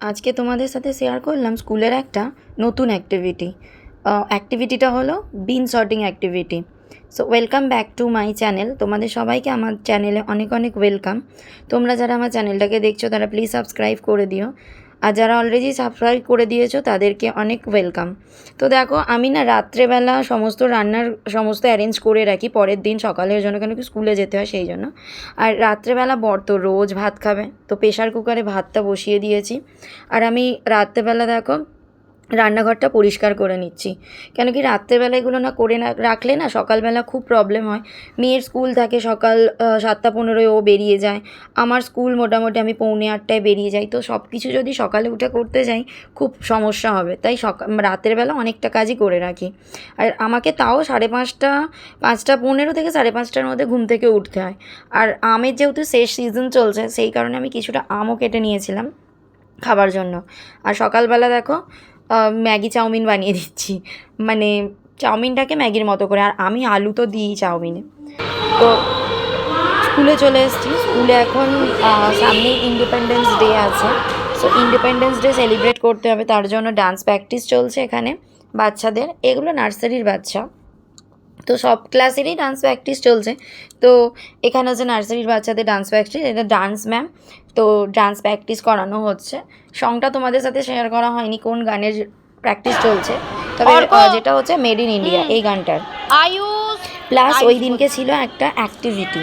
আজকে তোমাদের সাথে শেয়ার করলাম স্কুলের একটা নতুন অ্যাক্টিভিটিটা হলো bean sorting activity. So welcome back to my channel. তোমাদের সবাইকে আমার চ্যানেলে অনেক অনেক ওয়েলকাম। তোমরা যারা আমার চ্যানেলটাকে দেখছো তারা প্লিজ সাবস্ক্রাইব করে দিও, আর যারা অলরেডি সাবস্ক্রাইব করে দিয়েছো তাদেরকে অনেক ওয়েলকাম। তো দেখো, আমি না রাত্রেবেলা সমস্ত অ্যারেঞ্জ করে রাখি পরের দিন সকালের জন্য, কেন কি স্কুলে যেতে হয় সেই জন্য। আর রাত্রেবেলা বর তো রোজ ভাত খাবে, তো প্রেশার কুকারে ভাতটা বসিয়ে দিয়েছি। আর আমি রাত্রেবেলা দেখো রান্নাঘরটা পরিষ্কার করে নিচ্ছি, কেন কি রাত্রেবেলা এগুলো না রাখলে না সকালবেলা খুব প্রবলেম হয়। মেয়ের স্কুল থাকে সকাল 7:15 ও বেরিয়ে যায়, আমার স্কুল মোটামুটি আমি 7:45 বেরিয়ে যাই। তো সব কিছু যদি সকালে উঠে করতে যাই খুব সমস্যা হবে, তাই রাতের বেলা অনেকটা কাজই করে রাখি। আর আমাকে তাও 5:30 থেকে 5:30টার মধ্যে ঘুম থেকে উঠতে হয়। আর আমের যেহেতু শেষ সিজন চলছে, সেই কারণে আমি কিছুটা আমও কেটে নিয়েছিলাম খাবার জন্য। আর সকালবেলা দেখো ম্যাগি চাউমিন বানিয়ে দিচ্ছি, মানে চাউমিনটাকে ম্যাগির মতো করে, আর আমি আলু তো দিই চাউমিনে। তো স্কুলে চলে এসেছি। স্কুলে এখন সামনে ইন্ডিপেন্ডেন্স ডে আছে, সো ইন্ডিপেন্ডেন্স ডে সেলিব্রেট করতে হবে, তার জন্য ডান্স প্র্যাকটিস চলছে এখানে বাচ্চাদের। এগুলো নার্সারির বাচ্চা, তো সব ক্লাসেরই ডান্স প্র্যাকটিস চলছে। তো এখানে হচ্ছে নার্সারির বাচ্চাদের ডান্স প্র্যাকটিস, এটা ডান্স ম্যাম, তো ডান্স প্র্যাকটিস করানো হচ্ছে। সংটা তোমাদের সাথে শেয়ার করা হয়নি কোন গানের প্র্যাকটিস চলছে, তবে যেটা হচ্ছে মেড ইন ইন্ডিয়া এই গানটার। প্লাস ওই দিনকে ছিল একটা অ্যাক্টিভিটি,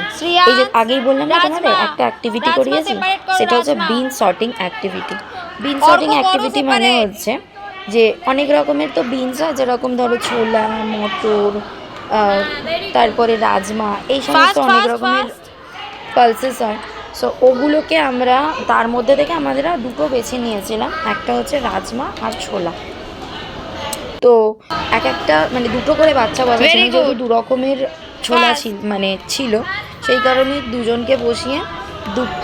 এই যে আগেই বললাম না তোমাদের একটা অ্যাক্টিভিটি করিয়েছি, সেটা হচ্ছে বিন সর্টিং অ্যাক্টিভিটি। বিন সর্টিং অ্যাক্টিভিটি মানে হচ্ছে যে অনেক রকমের তো বিনস হয়, যেরকম ধরো ছোলা, মটর, তারপরে রাজমা, এই সমস্ত অনেক রকমের পালসেস হয়। সো ওগুলোকে আমরা তার মধ্যে থেকে আমাদের দুটো বেছে নিয়েছিলাম, একটা হচ্ছে রাজমা আর ছোলা। তো এক একটা মানে দুটো করে বাচ্চা বসাচ্ছিল, যেহেতু দু রকমের ছোলা ছিল, সেই কারণে দুজনকে বসিয়ে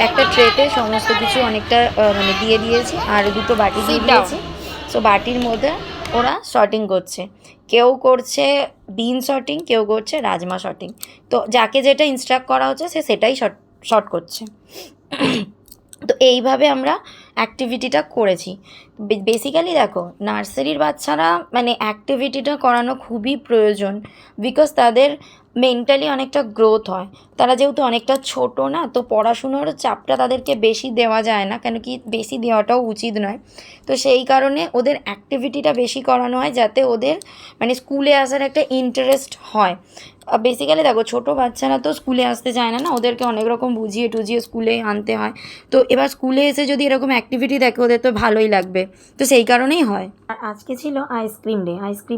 একটা ট্রেতে সমস্ত কিছু অনেকটা দিয়ে দিয়েছি, আর দুটো বাটি দিয়ে দিয়েছি। সো বাটির মধ্যে ওরা শর্টিং করছে, কেউ করছে বিন শর্টিং, কেউ করছে রাজমা শর্টিং। তো যাকে যেটা ইনস্ট্রাক্ট করা হচ্ছে সে সেটাই শর্ট করছে। তো এইভাবে আমরা অ্যাক্টিভিটিটা করেছি। বেসিক্যালি দেখো, নার্সারির বাচ্চারা মানে অ্যাক্টিভিটিটা করানো খুবই প্রয়োজন, বিকজ তাদের মেন্টালি অনেকটা গ্রোথ হয়। তারা যেহেতু অনেকটা ছোট না, তো পড়াশুনোর চাপটা তাদেরকে বেশি দেওয়া যায় না, কেন কি বেশি দেওয়াটাও উচিত নয়। তো সেই কারণে ওদের অ্যাক্টিভিটিটা বেশি করানো হয়, যাতে ওদের মানে স্কুলে আসার একটা ইন্টারেস্ট হয়। বেসিক্যালি দেখো, ছোটো বাচ্চারা তো স্কুলে আসতে চায় না, ওদেরকে অনেক রকম বুঝিয়ে টুঝিয়ে স্কুলে আনতে হয়। তো এবার স্কুলে এসে যদি এরকম অ্যাক্টিভিটি দেখে ওদের তো ভালোই লাগবে, তো সেই কারণেই হয়। আর আজকে ছিল আইসক্রিম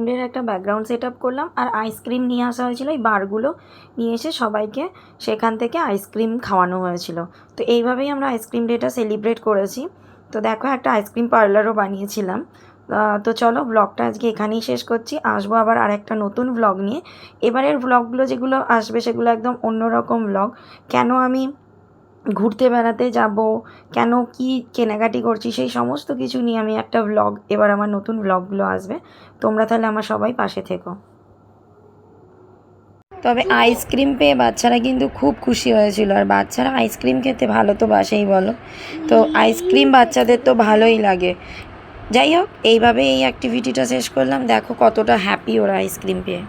ডের একটা ব্যাকগ্রাউন্ড সেট আপ করলাম, আর আইসক্রিম নিয়ে আসা হয়েছিল, এই বারগুলো নিয়ে এসে সবাইকে সেখান থেকে আইসক্রিম খাওয়ানো হয়েছিল। তো এইভাবেই আমরা আইসক্রিম ডেটা সেলিব্রেট করেছি। তো দেখো, একটা আইসক্রিম পার্লারও বানিয়েছিলাম। তো চলো, ব্লগটা আজকে এখানেই শেষ করছি। আসবো আবার আর একটা নতুন ব্লগ নিয়ে। এবারের ব্লগগুলো যেগুলো আসবে সেগুলো একদম অন্যরকম ব্লগ। কেন আমি ঘুরতে বেড়াতে যাব, কেন কি কেনাকাটি করছি, সেই সমস্ত কিছু নিয়ে আমি একটা ব্লগ, এবার আমার নতুন ব্লগগুলো আসবে। তোমরা তাহলে আমার সবাই পাশে থেকো। তবে আইসক্রিম পেয়ে বাচ্চারা কিন্তু খুব খুশি হয়েছিল, আর বাচ্চারা আইসক্রিম খেতে ভালো তো বাসেই বলো, তো আইসক্রিম বাচ্চাদের তো ভালোই লাগে। যাই হোক, এইভাবে এই অ্যাক্টিভিটিটা শেষ করলাম। দেখো কতটা হ্যাপি ওরা আইসক্রিম পেয়ে।